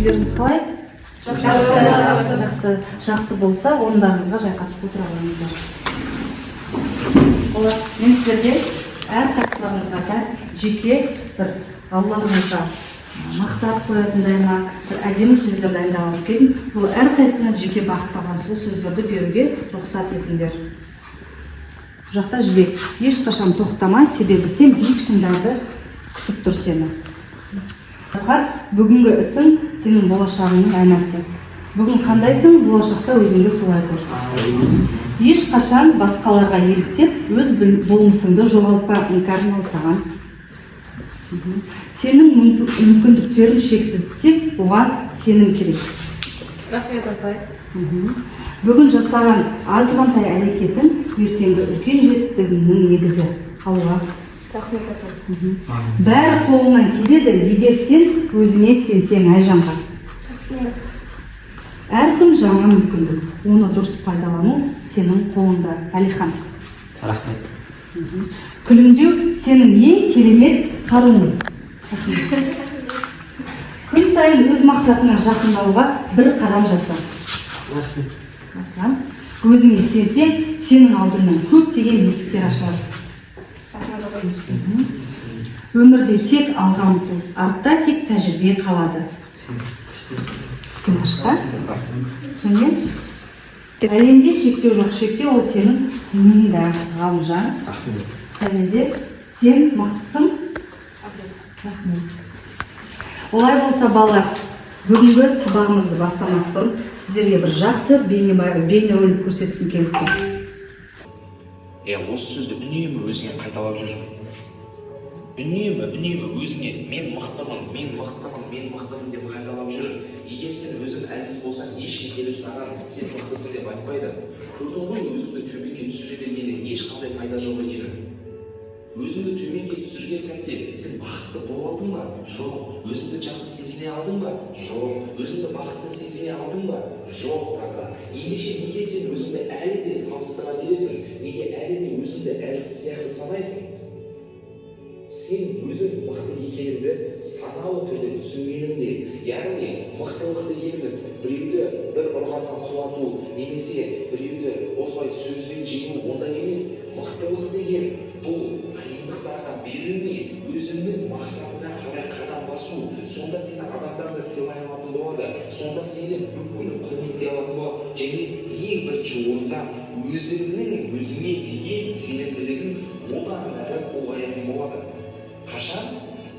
күйлеріңіз қалай? Жақсы болса, орындарыңызға жайғасып отыра алыңыздар. Мен сіздерге әрқайсыларыңызға да жеке бір Аллахымызға мақсат қоятындай ма, бір әдемі сөздер дайындап алып келдім. Бұл әрқайсысына жеке бағытталған сол сөздерді беруге рұқсат етіңдер. Бұл жақта жібек, ешқашан тоқтама, себебі сен биік шыңдарды күтіп тұр сені. Бүгінгі ісің сенің болашағыңның айнасы. Бүгін қандайсың, болашақта өзіңді солай көр. Ешқашан басқаларға еліктеп, өз болмысыңды жоғалтпа, іңкәрін ол саған. Сенің мүмкіндіктерің шексіз, тек оған сенім керек. Рахмет апай. Бүгін жасаған азғантай әрекетің ертеңгі үлкен жетістігіңнің негізі. Алға. Рахмет апай. Бәрі қолыңнан келеді, егер сен өзіңе сенсең айжанға. Әркім жаңа мүмкіндік, оны дұрыс пайдалану сенің қолыңда. Әлихан. Рахмет. Күлімдеу сенің ең керемет қаруың. Күн сайын өз мақсатыңа жақындауға бір қадам жаса. Осылай, өзіңе сенсең, сенің алдыңнан көптеген есіктер ашылады. Өмірде тек алға ұмтыл, артта тек тәжірибе қалады. Симашқа. Сонымен, әлемде шектеу жоқ, шектеу ол сенің миыңда, Ғалымжан. Және де сен мықтысың. Рахмет. Олай болса, балалар, бүгінгі сабағымызды бастамас бұрын сіздерге бір жақсы бейнеролик көрсеткім келіп тұр. Осы сөзді үнемі өзіңе қайталап жүр. Үнемі өзіңе мен мықтымын деп қайталап жүр. Егер сен өзің әлсіз болсаң, ешкім келіп саған сен мықтысың деп айтпайды. Көрдің ғой, өзіңді төменге түсіре бергеннен ешқандай пайда жоқ екенін. Өзіңді төменге түсірген сәтте сен бақытты бола алдың ба? Жоқ. Өзіңді жақсы сезіне алдың ба? Жоқ. Өзіңді бақытты сезіне алдың ба? Жоқ. Ендеше неге сен өзіңді әлі де салыстыра бересің? Неге әлі де өзіңді әлсіз сияқты санайсың? Сен өзің мықты екеніңді саналы түрде түсінгеніңде, яғни мықтылық дегеніміз біреуді бір ұрғаннан құлату немесе біреуді осылай сөзбен жеңу ондай емес. Мықтылық деген бұл қиындықтарға берілмей, өзіңнің мақсатыңа қарай қадам басу. Сонда сені адамдар да сыйлай алатын болады. Сонда сені бүкіл құрметтей алатын болады. Және ең бірінші орында өзіңе деген сенімділігің одан әрі ұлғаятын болады. Қашан?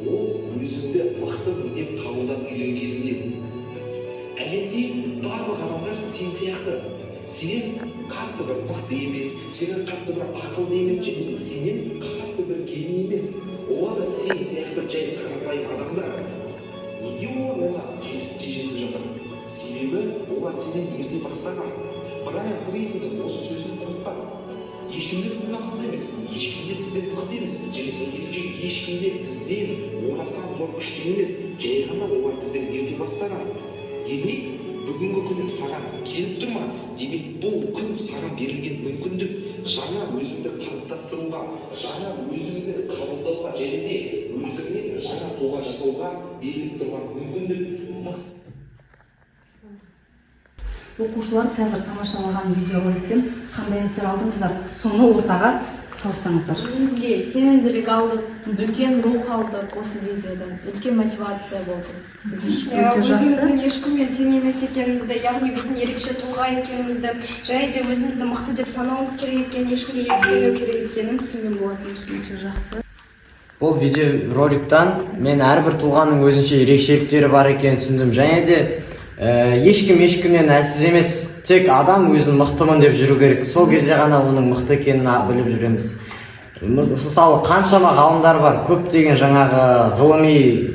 Ол өзіңді мықтымын деп қабылдап үйренгенінде. Әлемде барлық адамдар сен сияқты. Сенен қатты бір мықты емес, сенен қатты бір ақылды емес, және сенен қатты бір гений емес. Олар да сен сияқты жай қарапайым адамдар. Неге олар жетістікке жетіп жатыр? Себебі олар сенен ерте бастаған. Брайан Трейсидің осы сөзін ұмытпа. Ешкімде бізден ақылды емес, ешкімде бізден мықты емес, және сәйкесінше ешкімде бізден орасан зор күшті емес, жай ғана олар бізден ерте бастаған. Демек, бүгінгі күнің саған келіп тұр ма? Демек, бұл күн саған берілген мүмкіндік, жаңа өзіңді қалыптастыруға, жаңа өзіңді қабылдауға, және де өзіңнен жаңа тұлға жасауға беріліп тұрған мүмкіндік. Оқушылар қазір тамашалаған видеороликтен қандай әсер алдыңыздар? Соны ортаға салсаңыздар. Өзімізге сенімділік алдық, үлкен рух алдық осы видеодан, үлкен мотивация болды. Өзіміздің ешкіммен тең емес екенімізді, яғни біздің ерекше тұлға екенімізді, және де өзімізді мықты деп санауымыз керек екенін, ешкімге еліктемеу керек екенін түсінген болатынбыз. Өте жақсы. Бұл видеороликтан мен әрбір тұлғаның өзінше ерекшеліктері бар екенін түсіндім. Және де ешкімнен әлсіз емес, тек адам өзін мықтымын деп жүру керек. Сол кезде ғана оның мықты екенін біліп жүреміз. Мысалы, қаншама ғалымдар бар, көптеген жаңағы ғылыми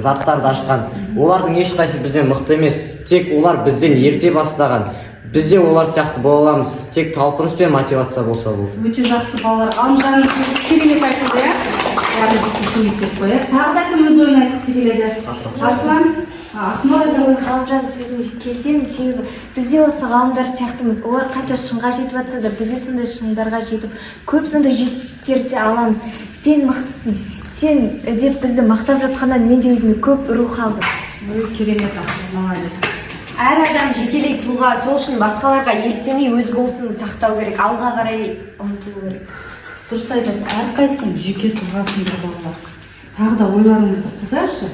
заттарды ашқан. Олардың ешқайсысы бізден мықты емес, тек олар бізден ерте бастаған. Біз де олар сияқты бола аламыз, тек талпыныс пен мотивация болса болды. Өте жақсы балалар. Ғалымжанның керемет айтылды, иә? Тағы да кім өз ойын айтқысы келеді? Арслан? Ғалымжан сөзіне келсем, себебі бізде осы ғалымдар сияқтымыз. Олар қанша шыңға жетіп жатса да, бізде сондай шыңдарға жетіп, көп сондай жетістіктерді аламыз. Сен мықтысың, сен деп бізді мақтап жатқаннан мен де өзіме көп рух алдым. Керемет ақыл, молодец. Әр адам жекелей тұлға, сол үшін басқаларға еліктемей өз болсын сақтау керек, алға қарай ұмтылу керек. Дұрыс айтады, әрқайсың жеке тұлғасыңдар балалар. Тағы да ойларыңызды қосайықшы.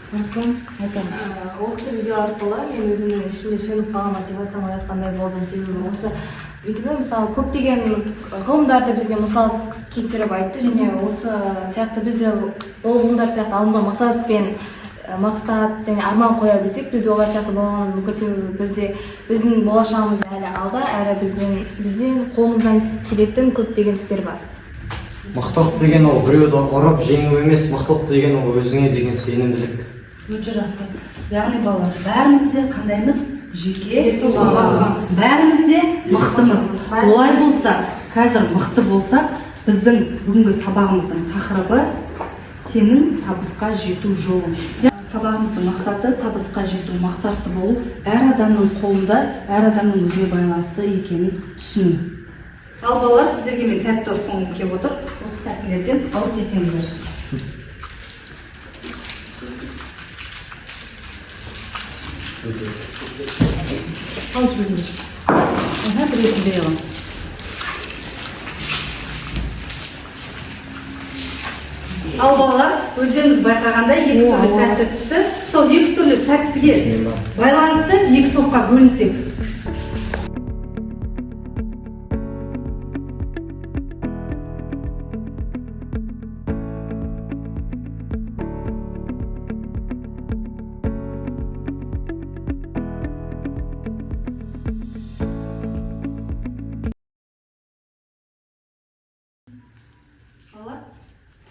Арслан, айтамын. Осы видео арқылы мен өзімнің ішімде сөніп қалған мотивацияны оятқандай болдым. Себебі осы өйткені мысалы көптеген ғылымдарда бізге мысал келтіріп айтты, және осы сияқты бізде ол ғылымдар сияқты алдымызға мақсат және арман қоя білсек, бізде олар сияқты болған мүмкін. Себебі біздің болашағымыз әлі алда, әрі бізден қолымыздан келетін көптеген істер бар. Мықтылық деген ол біреуді ұрып жеңу емес, мықтылық деген ол өзіңе деген сенімділік. Өте жақсы. Яғни балалар, бәріміз де қандаймыз? Жеке тұлғамыз. Бәріміз де мықтымыз. Олай болса, қазір мықты болсақ, біздің бүгінгі сабағымыздың тақырыбы сенің табысқа жету жолың. Сабағымыздың мақсаты табысқа жету, мақсатты болу, әр адамның қолында, әр адамның өзіне байланысты екенін түсіну. Ал балалар, сіздерге мен тәтті ұсынғым келіп отыр. Осы тәттілерден ауыз тисеңіздер. Ауыз бөліңдер. Біреуді бере аламын. Ал балалар, өздеріңіз байқағандай екі түрлі тәтті түсті. Сол екі түрлі тәттіге байланысты екі топқа бөлінсек.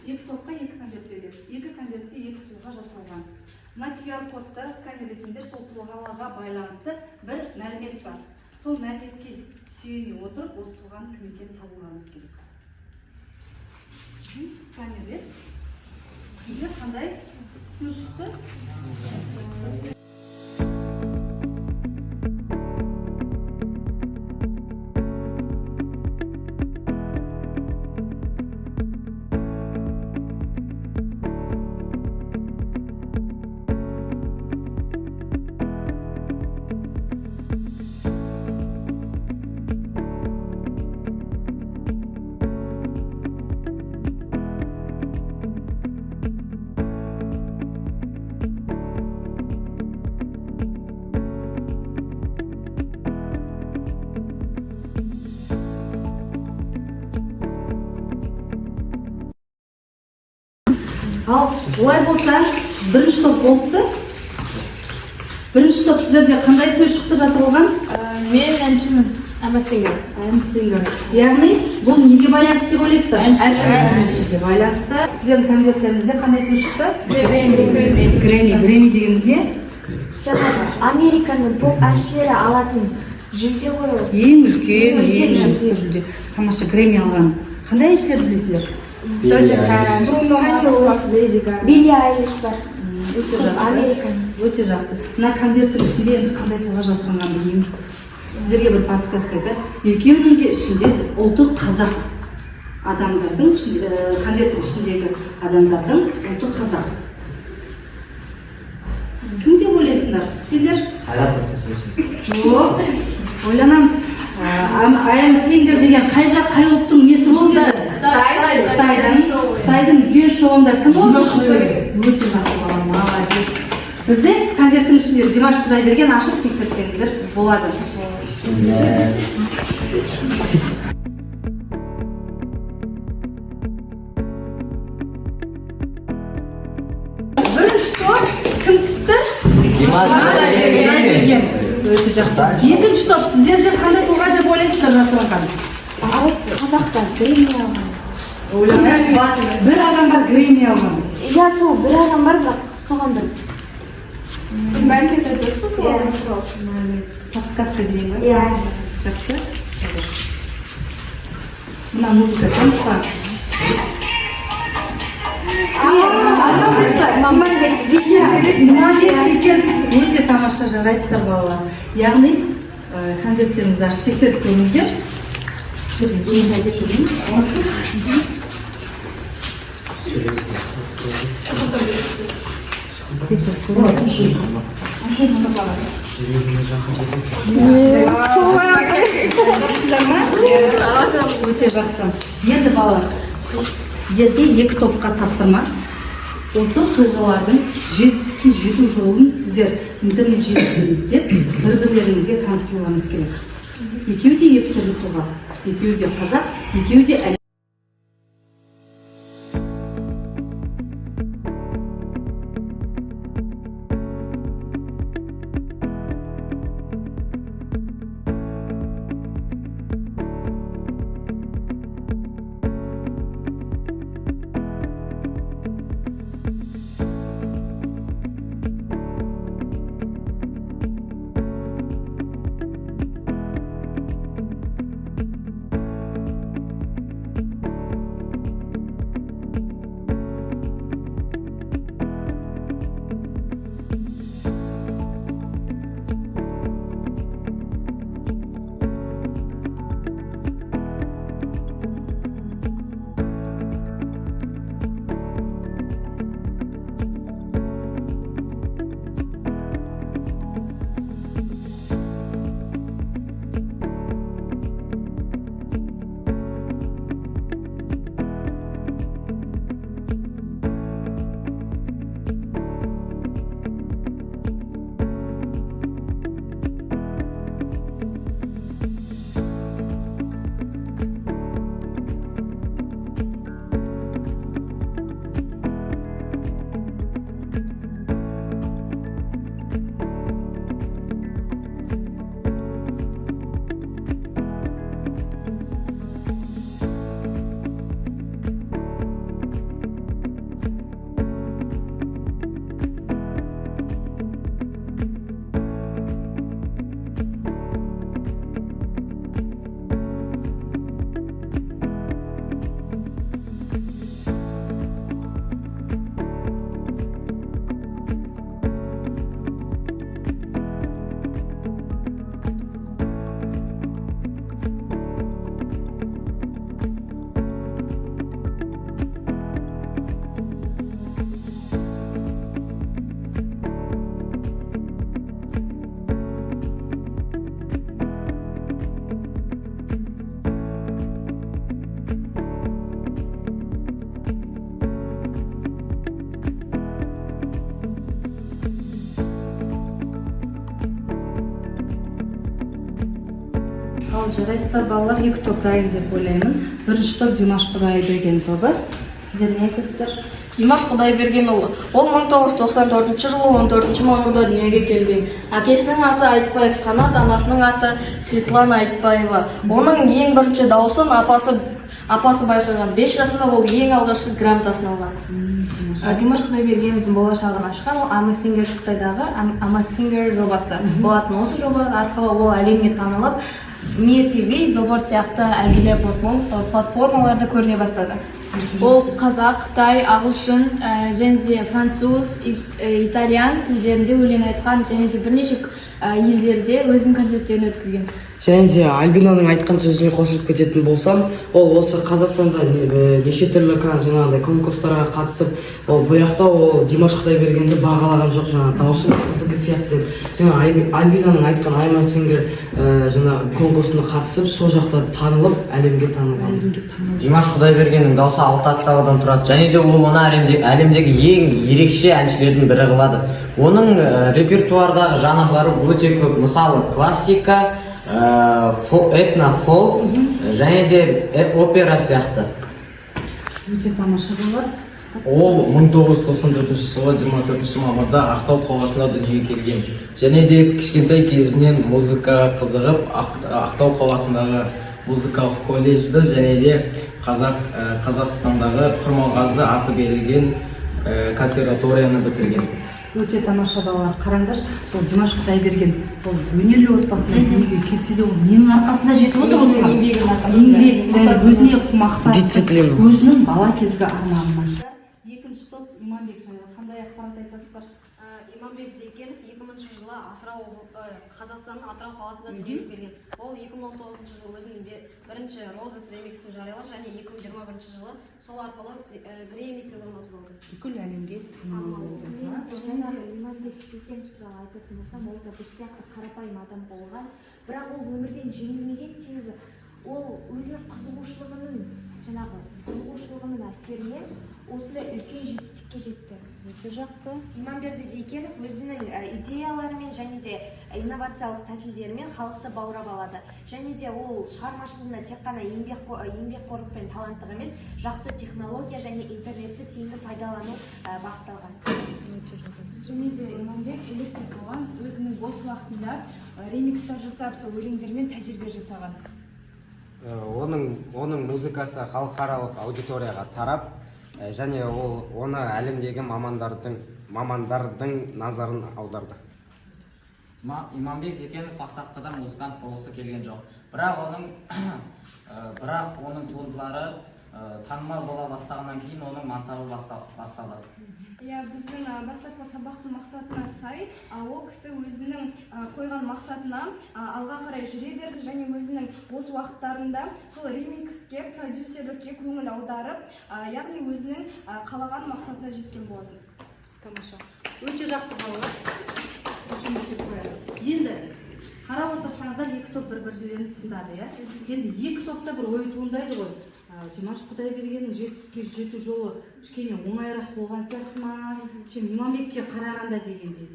Екі топқа екі конверт береді. Екі конвертте екі тұлға жасалған. Мына QR кодты сканерлесеңдер, сол тұлғаларға байланысты бір мәлімет бар. Сол мәліметке сүйене отырып, осы тұлғаның кім екенін табуымыз керек. Сканерлер. Кімде қандай сөз шықты? Ал олай болса, бірінші топ болыпты. Бірінші топ сіздерде қандай сөз шықты жасырылған? Мен әншімін. Әншісіңдер. Яғни бұл неге байланысты деп ойлайсыздар? Әншіге байланысты. Сіздердің конверттеріңізде қандай сөз шықты? Грэмми дегеніміз не? Жаңағы Американың поп әншілері алатын жүлде ғой ол. Ең үлкен жүлде. Тамаша, Грэмми алған. Қандай әншілерді білесіздер? Билли Айлиш бар. Өте жақсы. Өте жақсы. Мына конверттің ішінде енді қандай тұлға жасырынған білмейміз. Сіздерге бір подсказка айтайын. Екеуінің де ішінде ұлты қазақ адамдардың, конверттің ішіндегі адамдардың ұлты қазақ. Кім деп ойлайсыңдар? Сендер? Қайрат Нұртастың. Жоқ. Ойланамыз. Сендер деген қай жақ, қай ұлттың несі болды? Қытайдың үлкен шоуында кім болды? Өте жақсы балам, молодец. Бізде конверттің ішінде Димаш Құдайберген ашып тексерсеңіздер болады. Бірінші топ кім түсті? Димаш Құдайберген. Өте жақсы. Екінші топ сіздерден қандай тұлға деп ойлайсыздар жасырынған? Қазақтан Грэмми алған. Ойлаңдаршы, бір адам бар Грэмми алған. Иә, сол бір адам бар, бірақ соған бір. Мәлімет айтасыз ба соған? Подсказка берейін ба? Иә. Жақсы. Мына музыка таныс па? Молодец екен. Өте тамаша жарайсыздар балалар. Яғни конверттеріңізді ашып тексеріп көріңіздер. тексеріп көріп өте жақсы. Енді балалар, сіздерге 2 топқа тапсырма. Осы тұлғалардың жетістікке жету жолын сіздер интернет желісінен іздеп, бір-бірлеріңізге таныстыруларыңыз керек. Екеуі де 2 түрлі тұлға, екеуі де қазақ, екеуі де Ал жарайсыздар балалар, 2 топ дайын деп ойлаймын. Бірінші топ Димаш Құдайберген тобы. Сіздер не айтасыздар? Димаш Құдайбергенұлы. Ол 1994 жылы 14 мамырда дүниеге келген. Әкесінің аты Айтбаев Қанат, анасының аты Светлана Айтбаева. Оның ең бірінші дауысын апасы байқаған. 5 жасында ол ең алғашқы грамотасын алған. Димаш Құдайбергеновтың болашағын ашқан ол I'm a Singer Қытайдағы I'm a Singer жобасы болатын. Осы жоба арқылы ол әлемге танылып, Мия ТВ, Billboard сияқты әйгілі платформаларда көріне бастады. Ол қазақ, қытай, ағылшын және де француз, итальян тілдерінде өлең айтқан және де бірнеше елдерде өзінің концерттерін өткізген. Және де Альбинаның айтқан сөзіне қосылып кететін болсам, ол осы Қазақстанда неше түрлі жаңағыдай конкурстарға қатысып, ол бұяқта ол Димаш Құдайбергенді бағалаған жоқ, жаңағы дауысы қыздікі сияқты деп. Жаңа Альбинаның айтқан I'm a Singer жаңағы конкурсына қатысып, сол жақта танылып, әлемге танылған. Димаш Құдайбергеннің дауысы 6 октавадан тұрады, және де ол оны әлемдегі ең ерекше әншілердің бірі қылады. Оның репертуардағы жанрлары өте көп, мысалы классика, этно-фолк және де опера сияқты. Өте тамаша болады. Ол 1994 жылы 24 мамырда Ақтау қаласында дүниеге келген. Және де кішкентай кезінен музыкаға қызығып, Ақтау қаласындағы музыкалық колледжді және де Қазақстандағы Құрманғазы аты берілген консерваторияны бітірген. Өте тамаша балалар. Қараңдар, ол Димаш Құдайберген, ол өнерлі отбасына дүниеге келсе де, ол ненің арқасында жетіп отыр осыған? Еңбек, өзіне мақсат, өзінің бала кезгі арманынан. Екінші топ Иманбек жайлы қандай ақпарат айтасыздар? Иманбек Зейкенов 2000 жылы Атырау Қазақстанның Атырау қаласында дүниеге келген. Ол 2019 жылы өзінің бірінші Roses ремиксін жариялап, және 2021 жылы сол арқылы Грэмми сыйлығын ұтып алды. Бүкіл әлемге танымал болды. жаңағы Иманбек Сейтенов туралы айтатын болсам, ол да біз сияқты қарапайым адам болған, бірақ ол өмірден жеңілмеген, себебі ол өзінің қызығушылығының әсерінен осындай үлкен жетістікке жетті. Өте жақсы. Иманберді Зейкенов өзінің идеяларымен және де инновациялық тәсілдерімен халықты баурап алады. Және де ол шығармашылығына тек қана еңбекқорлық пен таланттық емес, жақсы технология және интернетті тиімді пайдалану бағытталған. Және де Иманбек электрик болған, өзінің бос уақытында ремикстер жасап, сол өлеңдермен тәжірибе жасаған. Оның музыкасы халықаралық аудиторияға тарап, және оны әлемдегі мамандардың назарын аударды. Иманбек Зейкенов бастапқыда музыкант болғысы келген жоқ. Бірақ оның туындылары танымал бола бастағаннан кейін оның мансабы басталды. Біздің бастапқы сабақтың мақсатына сай, ол кісі өзінің қойған мақсатына алға қарай жүре берді, және өзінің бос уақыттарында сол ремикске, продюсерлікке көңіл аударып, яғни өзінің қалаған мақсатына жеткен болды. Тамаша. Өте жақсы балалар. Енді қарап отырсаңыздар, екі топ бір-бірлерін тыңдады, иә? Енді екі топта бір ой туындайды ғой. Димаш Құдайбергеннің жетістікке жету жолы кішкене оңайырақ болған сияқты ма, Иманбекке қарағанда дегендей.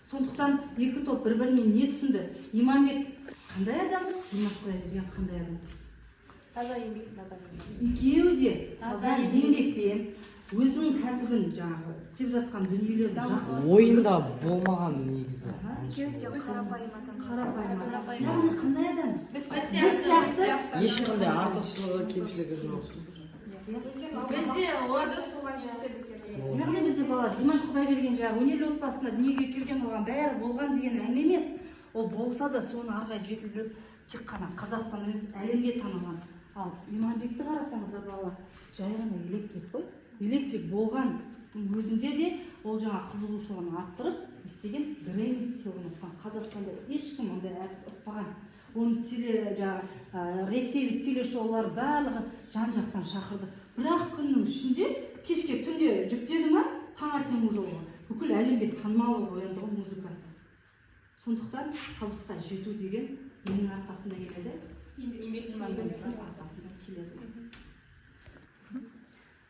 Сондықтан екі топ бір-бірінен не түсінді? Иманбек қандай адам, Димаш Құдайберген қандай адам? Таза еңбектің адамы. Екеуі де таза еңбектен өзінің кәсібін жаңағы істеп жатқан дүниелерін жақсы ойында болмаған негізі. Екеуі де қарапайым адам. Яғни қандай адам? Біз сияқты. Ешқандай артықшылығы, кемшілігі жоқ. Бізде оларды солай жетеді. Яғни бізде бала Димаш Құдайберген жаңағы өнерлі отбасында дүниеге келген, оған бәрі болған деген әңгіме емес. Ол болса да соны арға жетілдіріп, тек қана Қазақстан емес, әлемге танылған. Ал Иманбекті қарасаңыздар балалар, жай ғана электрик қой. Электрик болған өзінде де ол жаңа қызығушылығын арттырып, істеген Грэмми сыйлығын ұтқан. Қазақстанда ешкім ондай әртіс ұтпаған. Оны ресейлік телешоулар барлығы жан-жақтан шақырды. Бірақ күннің ішінде, кешке түнде жүктеді ма, таңертең уже бүкіл әлемге танымал болып оянды ғой музыкасы. Сондықтан табысқа жету деген ненің арқасында келеді? Еңбектің арқасында келеді.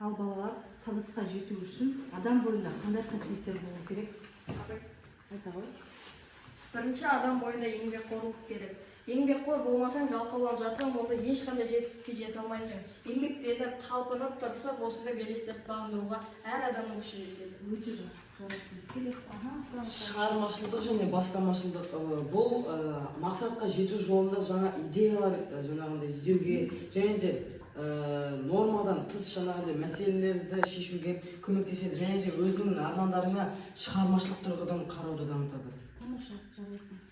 Ал балалар, табысқа жету үшін адам бойында қандай қасиеттер болу керек? Айта ғой. Бірінші, адам бойында еңбекқорлық керек. Еңбекқор болмасаң, жалқаулап жатсаң, онда ешқандай жетістікке жете алмайсың. Еңбектеніп, талпынып тұрсақ, осындай белестерді бағындыруға әр адамның күші жетеді. Өте жақсы. Шығармашылдық және бастамашылдық бұл мақсатқа жету жолында жаңа идеялар жаңағындай іздеуге, және де нормадан тыс жаңағындай мәселелерді шешуге көмектеседі, және де өзінің армандарына шығармашылық тұрғыдан қарауды дамытады. Тамаша, жарайсың.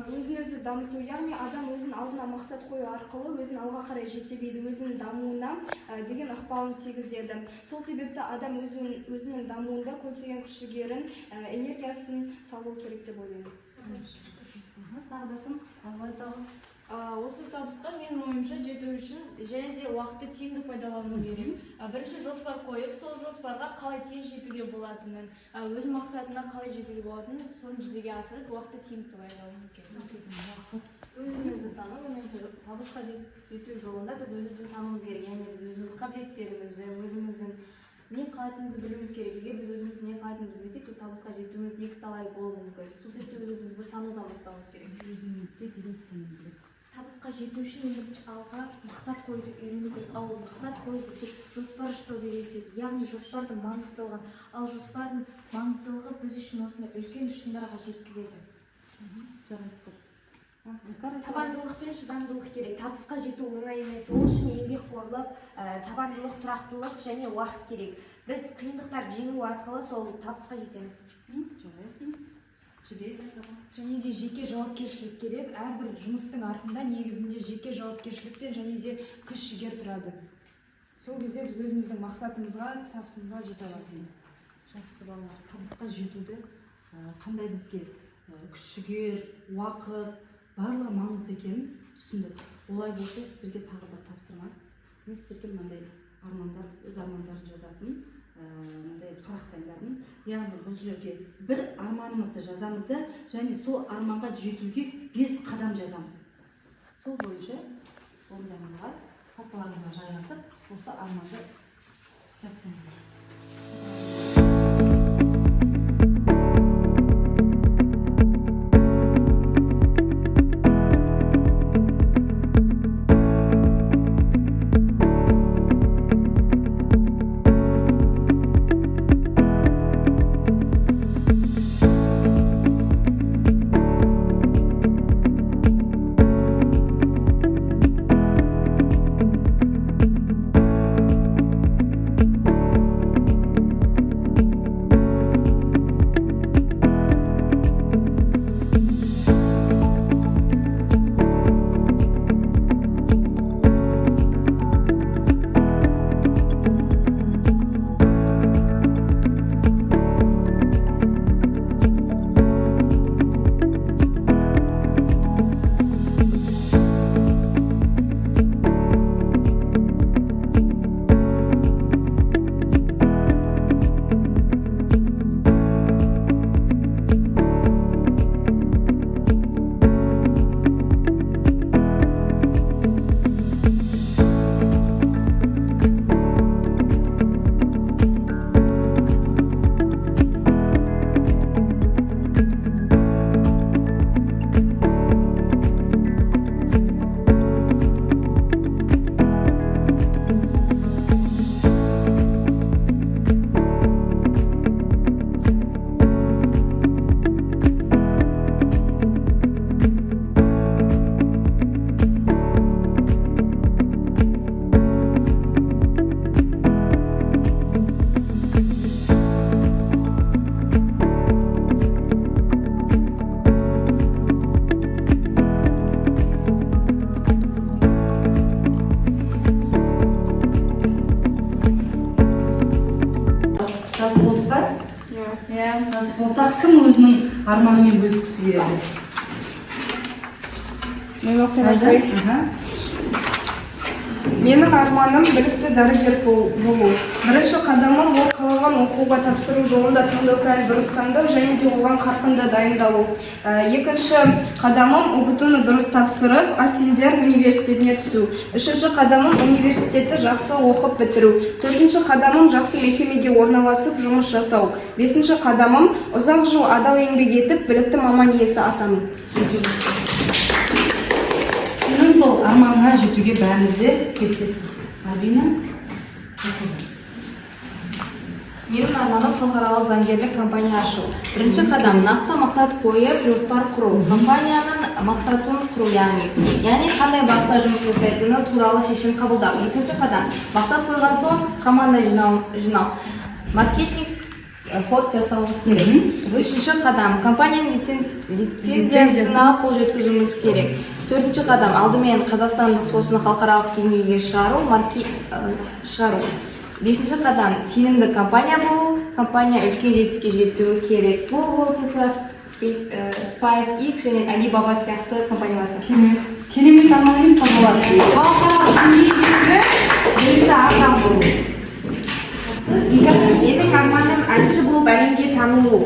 Өзін-өзі дамыту, яғни адам өзінің алдына мақсат қою арқылы өзін алға қарай жетелейді, өзінің дамуына деген ықпалын тигізеді. Сол себепті адам өзінің дамуында көптеген күш-жігерін, энергиясын салу керек деп ойлаймын. Осы табысқа менің ойымша жету үшін және де уақытты тиімді пайдалану керек. Бірінші жоспар қойып, сол жоспарға қалай тез жетуге болатынын, өз мақсатына қалай жетуге болатынын, соны жүзеге асырып, уақытты тиімді пайдалану керек. Өзін-өзі тану, табысқа жету жолында біз өзімізді тануымыз керек. Яғни біз өзіміздің қабілеттерімізді, өзіміздің не қалайтынымызды білуіміз керек. Егер біз өзіміздің не қалайтынымызды білмесек, біз табысқа жетуіміз екіталай болуы мүмкін. Сол себепті өзімізді танудан бастауымыз керек. Өзімізге деген сенімділік. Табысқа жету үшін ең алға мақсат қоюды үйрену керек. Ал мақсат қою бізге жоспар жасауды үйретеді. Яғни жоспардың маңыздылығы, ал жоспардың маңыздылығы біз үшін осындай үлкен шыңдарға жеткізеді. Жарайсыздар. Табандылық пен шыдамдылық керек. Табысқа жету оңай емес. Ол үшін еңбекқорлық, табандылық, тұрақтылық және уақыт керек. Біз қиындықтар жеңу арқылы сол табысқа жетеміз. Жарайсың. Және де жеке жауапкершілік керек. Әрбір жұмыстың артында негізінде жеке жауапкершілікпен және де күш-жігер тұрады. Сол кезде біз өзіміздің мақсатымызға, табысымызға жете аламыз. Жақсы балалар, табысқа жетуді қандай бізге күш жігер, уақыт барлығы маңызды екенін түсіндік. Олай болса сіздерге тағы бір тапсырма. Мен сіздерге мынандай армандар, өз армандарын жазатын, мынандай парақтайдарын. Яғни бұл жерге бір арманымызды жазамыз да, және сол арманға жетуге 5 қадам жазамыз. Сол бойынша орындарыңызға, қалталарыңызға жайғасып, осы арманды жазсаңыздар. болса кім өзінің арманымен бөліскісі келеді? Менің арманым білікті дәрігер болу. Бірінші қадамым ол қалаған оқуға тапсыру жолында таңдау пәнін дұрыс таңдау және де оған қарқынды дайындалу. Екінші қадамым ұбт-ны дұрыс тапсырып, Асфендияр университетіне түсу. Үшінші қадамым университетті жақсы оқып бітіру. Төртінші қадамым жақсы мекемеге орналасып жұмыс жасау. Бесінші қадамым ұзақ жыл адал еңбек етіп, білікті маман иесі атану. Сіздің сол арманға жетуге бәріңізде келісесіз. Арбина? Менің арманым халықаралық заңгерлік компания ашу. Бірінші қадам нақты мақсат қойып, жоспар құру. Компанияның мақсатын құру, яғни қандай бағытта жұмыс жасайтыны туралы шешім қабылдау. Екінші қадам мақсат қойған соң команда жинау. Маркетинг ход жасауымыз керек. Үшінші қадам компанияның лицензиясына қол жеткізуіміз керек. Төртінші қадам алдымен қазақстандық сосын халықаралық деңгейге шығару. Бесінші қадам сенімді компания болу, компания үлкен жетістікке жетуі керек. Google, Tesla, SpaceX және Alibaba сияқты компаниялар сияқты. Керемет арманыңыз табылады. Білікті адам болу. Менің арманым әнші болып әлемге танылу.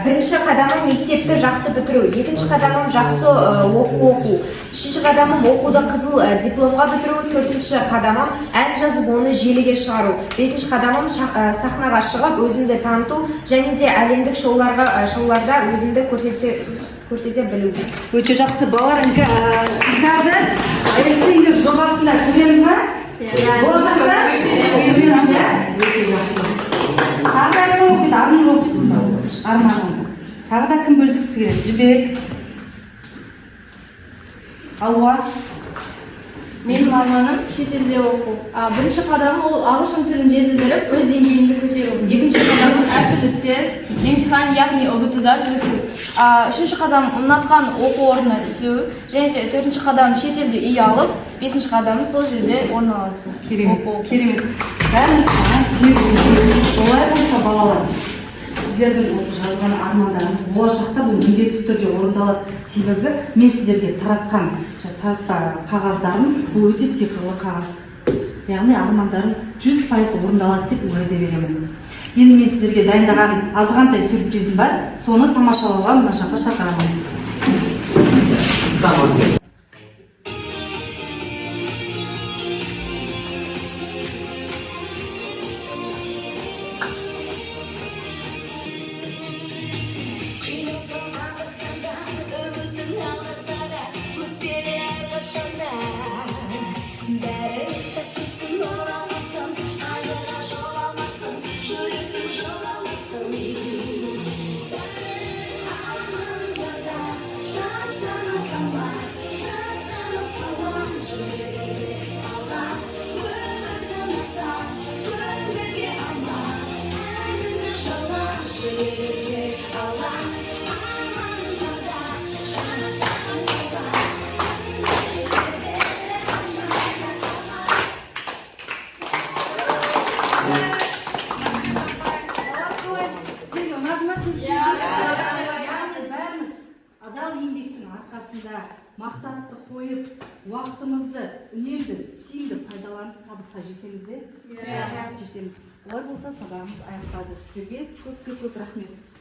Бірінші қадамым мектепті жақсы бітіру. Екінші қадамым жақсы оқу. Үшінші қадамым оқуды қызыл дипломға бітіру. Төртінші қадамым ән жазып оны желіге шығару. Бесінші қадамым сахнаға шығып өзімді таныту және де әлемдік шоуларда өзімді көрсете білу. Өте жақсы балалар, қыздарды ертеңгі жобасында көреміз ба? Болашақта тағы да кім оқиды? Арман оқисың ба? Арманың. Тағы да кім бөліскісі келеді? Жібек, Алуа. Менің арманым шетелде оқу. Бірінші қадамым ол ағылшын тілін жетілдіріп, өз деңгейімді көтеру. Екінші қадамым әртүрлі тест, емтихан, яғни ұбт-дан өту. Үшінші қадам ұнатқан оқу орнына түсу. Және де төртінші қадам шетелде үй алып, бесінші қадам сол жерде орналасу. Керемет. Бәріңіз олай болса балалар. сіздердің осы жазған армандарыңыз болашақта бұл міндетті түрде орындалады. Себебі мен сіздерге таратқан қағаздарым бұл өте сиқырлы қағаз. Яғни армандарым 100% орындалады деп уәде беремін. Енді мен сіздерге дайындаған азғантай сюрпризім бар. Соны тамашалауға мына жаққа шақырамын. Адал еңбектің арқасында мақсатты қойып, уақытымызды үнемді, тиімді пайдаланып табысқа жетеміз бе? Жетеміз. Олай болса сабағымыз аяқталды. Сіздерге көп рахмет.